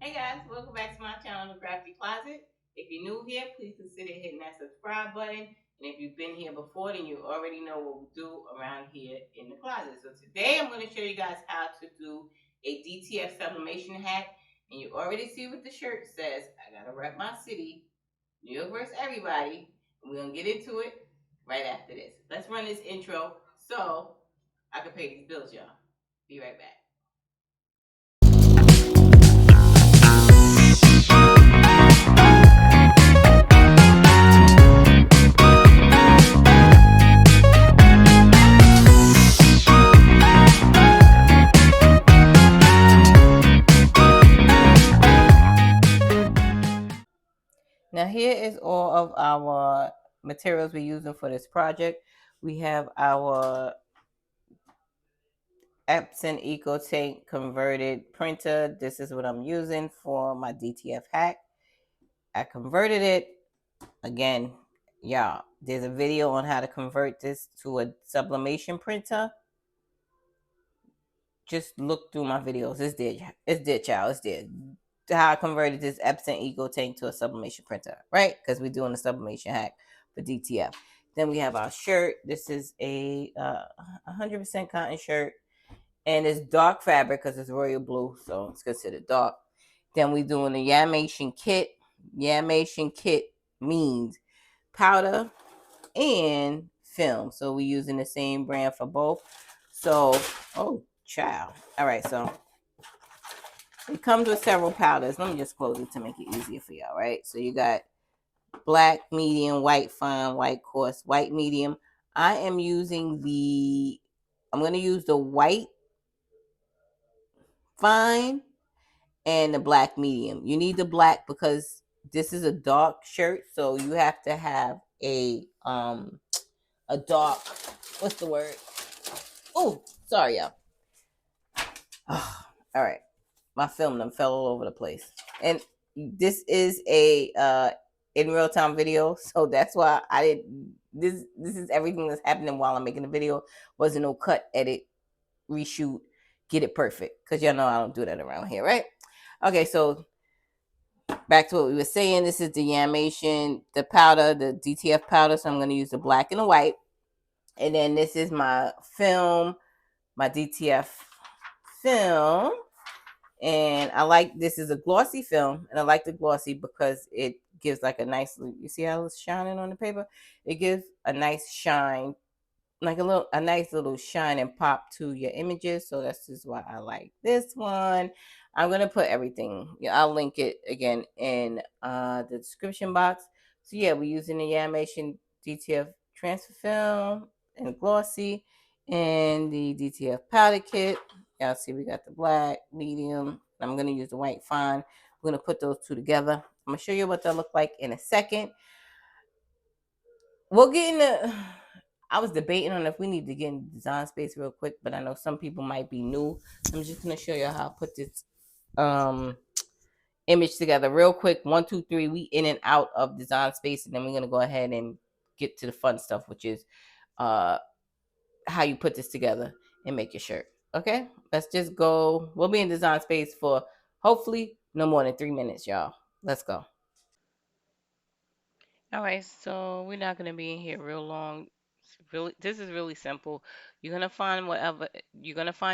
Hey guys, welcome back to my channel, The Crafty Closet. If you're new here, please consider hitting that subscribe button. And if you've been here before, then you already know what we do around here in the closet. So today I'm going to show you guys how to do a DTF sublimation hack. And you already see what the shirt says. I got to rep my city, New York versus everybody. And we're going to get into it right after this. Let's run this intro so I can pay these bills, y'all. Be right back. Now here is all of our materials we're using for this project. We have our Epson EcoTank converted printer. This is what I'm using for my DTF hack. I converted it. Again, y'all, there's a video on how to convert this to a sublimation printer. Just look through my videos. It's there. It's there, child. It's there. How I converted this Epson EcoTank to a sublimation printer, right? Because we're doing a sublimation hack for DTF. Then we have our shirt. This is a 100% cotton shirt, and it's dark fabric because it's royal blue, so it's considered dark. Then we're doing the Yamation kit. Yamation kit means powder and film, so we're using the same brand for both. So, oh, child. All right, so it comes with several powders. Let me just close it to make it easier for y'all, right? So you got black, medium, white, fine, white, coarse, white, medium. I am using I'm going to use the white, fine, and the black, medium. You need the black because this is a dark shirt, so you have to have a dark, what's the word? Oh, sorry, y'all. Oh, all right. My film them fell all over the place. And this is a in real time video, so that's why I didn't this is everything that's happening while I'm making the video. Wasn't no cut, edit, reshoot, get it perfect. Cause y'all know I don't do that around here, right? Okay, so back to what we were saying. This is the Yamation, the powder, the DTF powder. So I'm gonna use the black and the white. And then this is my film, my DTF film. And I like, this is a glossy film, and I like the glossy because it gives like a nice, you see how it's shining on the paper? It gives a nice shine, like a nice little shine and pop to your images. So that's just why I like this one. I'm gonna put everything, yeah, I'll link it again in the description box. So yeah, we're using the Yamation DTF transfer film and glossy and the DTF powder kit. Y'all see we got the black, medium. I'm gonna use the white fine. We're gonna put those two together. I'm gonna show you what they'll look like in a second. We'll get in the I was debating on if we need to get in design space real quick, but I know some people might be new. I'm just gonna show you how I put this image together real quick. 1, 2, 3. We in and out of design space, and then we're gonna go ahead and get to the fun stuff, which is how you put this together and make your shirt. Okay, let's just go. We'll be in design space for hopefully no more than 3 minutes, y'all. Let's go. All right, so we're not gonna be in here real long. This is really simple. You're gonna find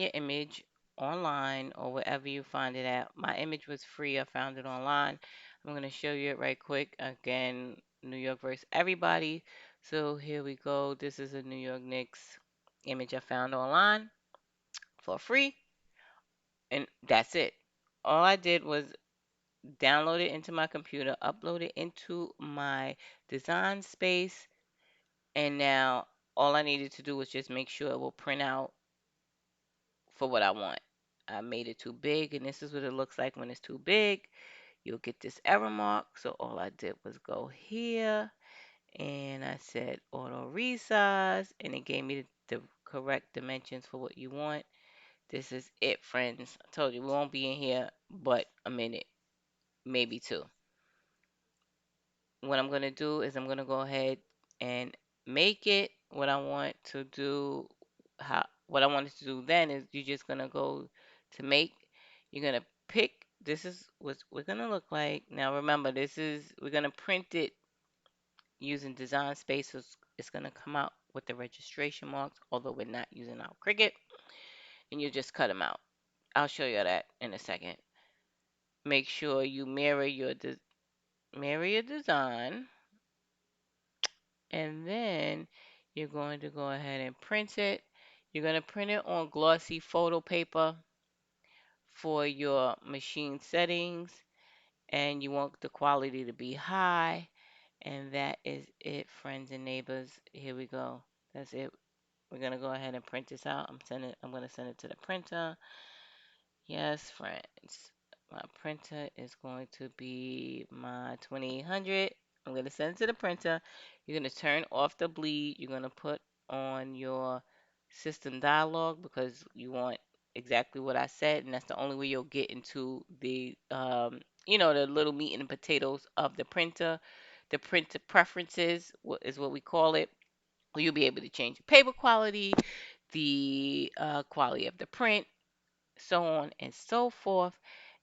your image online or wherever you find it at. My image was free. I found it online. I'm gonna show you it right quick. Again, New York versus everybody. So here we go. This is a New York Knicks image I found online for free, and that's it. All I did was download it into my computer, upload it into my design space, and now all I needed to do was just make sure it will print out for what I want. I made it too big, and this is what it looks like when it's too big. You'll get this error mark. So all I did was go here, and I said auto resize, and it gave me the correct dimensions for what you want. This is it, friends. I told you we won't be in here but a minute, maybe two. What I'm going to do is I'm going to go ahead and make it. What I want to do, what I wanted to do then is you're just going to go to make, you're going to pick this is what we're gonna look like. Now remember, we're gonna print it using Design Space. So it's gonna come out with the registration marks, although we're not using our Cricut, and you just cut them out. I'll show you that in a second. Make sure you mirror your design, and then you're going to go ahead and print it. You're going to print it on glossy photo paper for your machine settings, and you want the quality to be high. And that is it, friends and neighbors. Here we go. That's it. We're gonna go ahead and print this out. I'm gonna send it to the printer. Yes, friends. My printer is going to be my 2800. I'm going to send it to the printer. You're going to turn off the bleed. You're going to put on your system dialog because you want exactly what I said, and that's the only way you'll get into the little meat and potatoes of the printer. The printer preferences is what we call it. You'll be able to change the paper quality, the quality of the print, so on and so forth.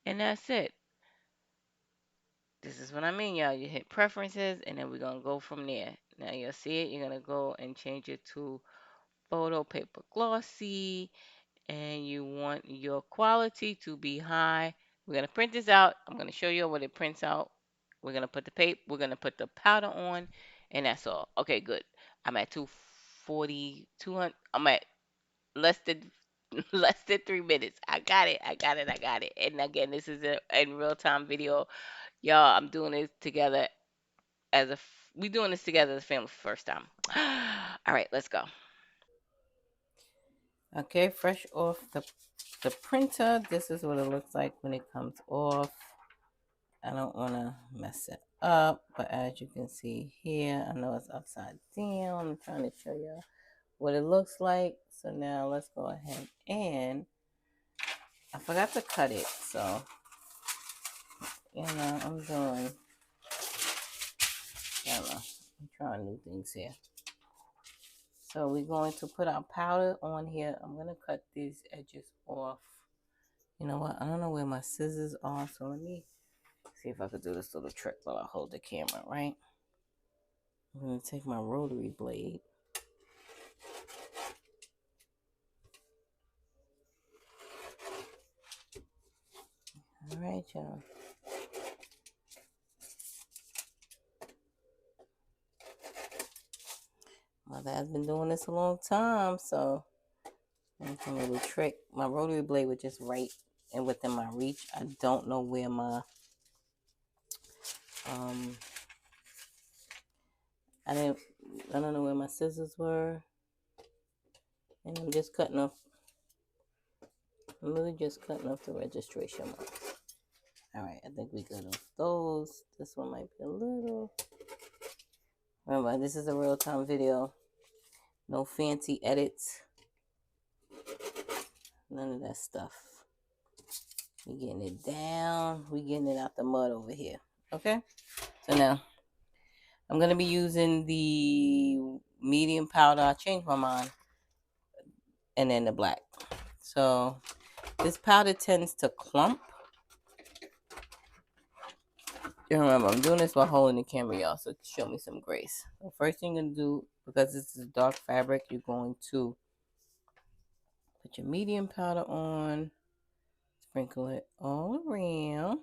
And that's it. This is what I mean, y'all. You hit preferences, and then we're going to go from there. Now you'll see it. You're going to go and change it to photo paper glossy, and you want your quality to be high. We're going to print this out. I'm going to show you what it prints out. We're going to put the paper, we're going to put the powder on, and that's all. Okay, good. I'm at 240, 200. I'm at less than less than 3 minutes. I got it. I got it. I got it. And again, this is a in real time video, y'all. I'm doing this together we doing this together as a family for the first time. All right, let's go. Okay, fresh off the printer. This is what it looks like when it comes off. I don't want to mess it up, but as you can see here, I know it's upside down. I'm trying to show you what it looks like. So now let's go ahead and I forgot to cut it, so I'm doing, I don't know, I'm trying new things here. So we're going to put our powder on here. I'm going to cut these edges off. You know what? I don't know where my scissors are, so let me see if I could do this little trick while I hold the camera, right? I'm going to take my rotary blade. All right, y'all. Mother has been doing this a long time, so that's a little trick. My rotary blade was just right and within my reach. I don't know where my I don't know where my scissors were, and I'm just cutting off. I'm really just cutting off the registration marks. All right, I think we got off those. This one might be a little. Remember, this is a real time video. No fancy edits. None of that stuff. We getting it down. We getting it out the mud over here. Okay. So now I'm gonna be using the medium powder. I changed my mind, and then the black. So this powder tends to clump. You remember, I'm doing this while holding the camera, y'all, so show me some grace. The first thing you're gonna do, because this is dark fabric, you're going to put your medium powder on, sprinkle it all around.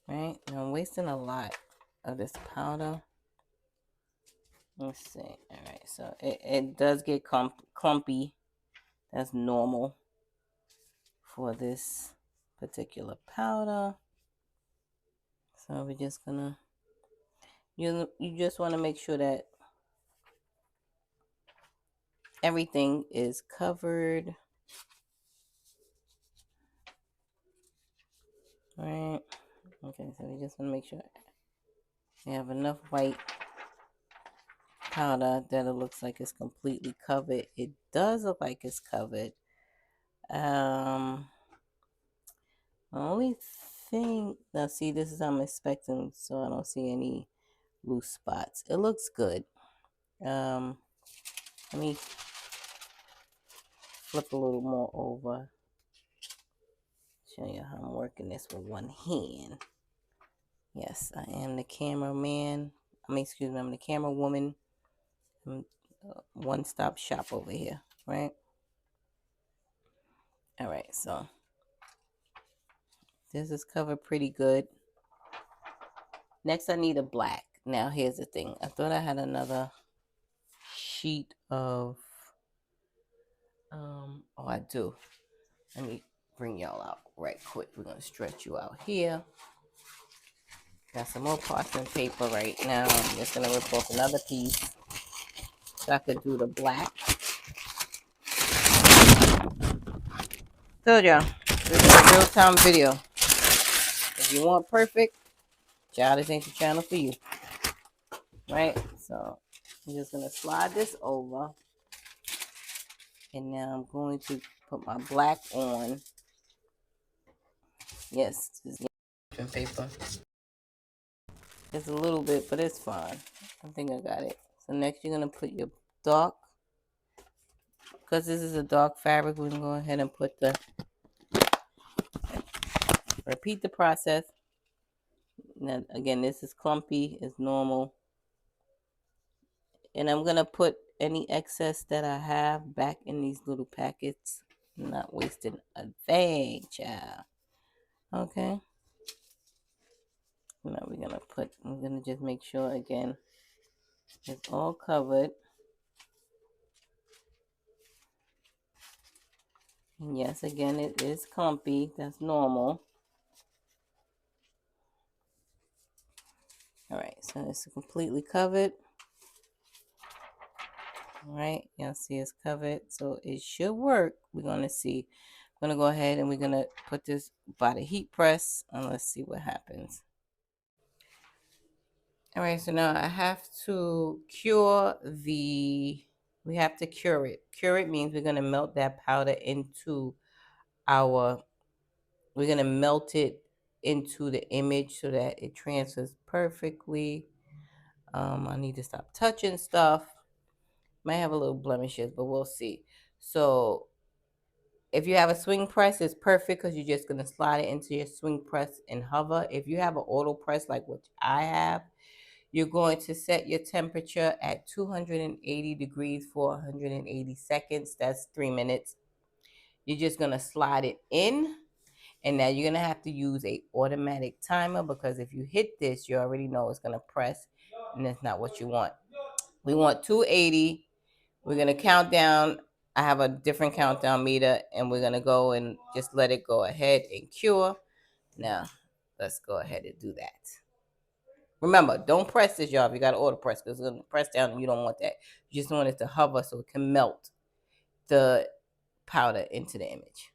Right? Now I'm wasting a lot of this powder. Let's see. All right, so it does get clumpy. That's normal for this particular powder. So we're just gonna, you just want to make sure that everything is covered. Right. Okay, so we just want to make sure we have enough white powder that it looks like it's completely covered. It does look like it's covered. The only thing, now see, this is how I'm expecting, so I don't see any loose spots. It looks good. Let me flip a little more over. Show you how I'm working this with one hand. Yes, I am the cameraman. Excuse me, I'm the camera woman. I'm one-stop shop over here, right? All right, so this is covered pretty good. Next, I need a black. Now, here's the thing. I thought I had another sheet of, oh, I do. Let me bring y'all out right quick. We're going to stretch you out here. Got some more parchment paper right now. I'm just going to rip off another piece so I could do the black. Told y'all, this is a real-time video. If you want perfect, child, this ain't the channel for you. Right? So, I'm just going to slide this over. And now I'm going to put my black on. Yes, this is paper. It's a little bit, but it's fine. I think I got it. So next you're going to put your dark. Because this is a dark fabric, we're going to go ahead and put the... Repeat the process. Now, again, this is clumpy. It's normal. And I'm going to put any excess that I have back in these little packets. I'm not wasting a thing, child. Okay. Now we're going to put... I'm going to just make sure, again, it's all covered. And yes, again, it is clumpy. That's normal. All right, so it's completely covered. All right, y'all see it's covered, so it should work. We're gonna see. I'm gonna go ahead and we're gonna put this by the heat press, and let's see what happens. All right, so now I have to cure the. We have to cure it. Cure it means we're gonna melt that powder into our. We're gonna melt it into the image so that it transfers perfectly. I need to stop touching stuff. Might have a little blemishes, but we'll see. So if you have a swing press, it's perfect because you're just going to slide it into your swing press and hover. If you have an auto press like what I have, you're going to set your temperature at 280 degrees for 180 seconds. That's 3 minutes. You're just going to slide it in. And now you're going to have to use a automatic timer because if you hit this, you already know it's going to press. And that's not what you want. We want 280. We're going to count down. I have a different countdown meter, and we're going to go and just let it go ahead and cure. Now, let's go ahead and do that. Remember, don't press this, y'all, if you got to auto press, because it's going to press down and you don't want that. You just want it to hover so it can melt the powder into the image.